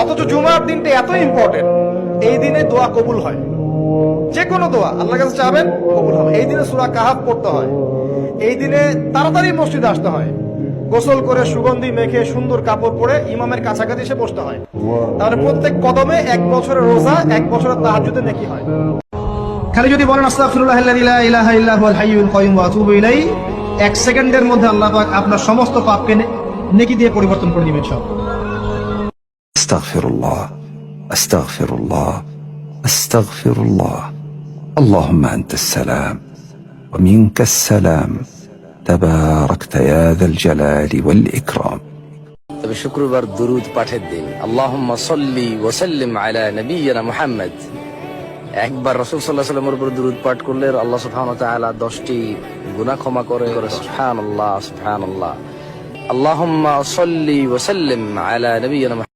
অথচ জুমার দিনটা এত ইম্পর্টেন্ট, এই দিনে দোয়া কবুল হয়। যে কোনো দোয়া আল্লাহর কাছে চাবেন, কবুল হবে। এই দিনে সূরা কাহাফ পড়তে হয়, এই দিনে তাড়াতাড়ি মসজিদে আসতে হয়, গোসল করে সুগন্ধি মেখে সুন্দর কাপড় পরে ইমামের কাছাকাছি এসে বসতে হয়। তাহলে প্রত্যেক কদমে 1 বছরের রোজা, 1 বছরের তাহাজ্জুদের নেকি হয়। খালি যদি বলেন আস্তাগফিরুল্লাহাল্লাযী লা ইলাহা ইল্লা হুয়াল হাইয়ুল কাইয়্যুম ওয়া আতুবু ইলাইহি, 1 সেকেন্ডের মধ্যে আল্লাহ পাক আপনার সমস্ত পাপকে নেকি দিয়ে পরিবর্তন করে দিবেন সব। আস্তাগফিরুল্লাহ, আস্তাগফিরুল্লাহ, আস্তাগফিরুল্লাহ। اللهم أنت السلام ومنك السلام تباركت يا ذا الجلال والإكرام। তবে শুক্রবার দুরুদ পাঠের দিন, আল্লাহুম্মা সাল্লি ওয়া সাল্লিম আলা নাবিয়্যিনা মুহাম্মদ। একবার রাসূল সাল্লাল্লাহু আলাইহি ওয়াসাল্লামের উপর দুরুদ পাঠ করলে আল্লাহ সুবহানাহু ওয়া তাআলা 10টি গুনাহ ক্ষমা করে। সুবহানাল্লাহ, সুবহানাল্লাহ। আল্লাহুম্মা সাল্লি ওয়া সাল্লিম আলা নাবিয়্যিনা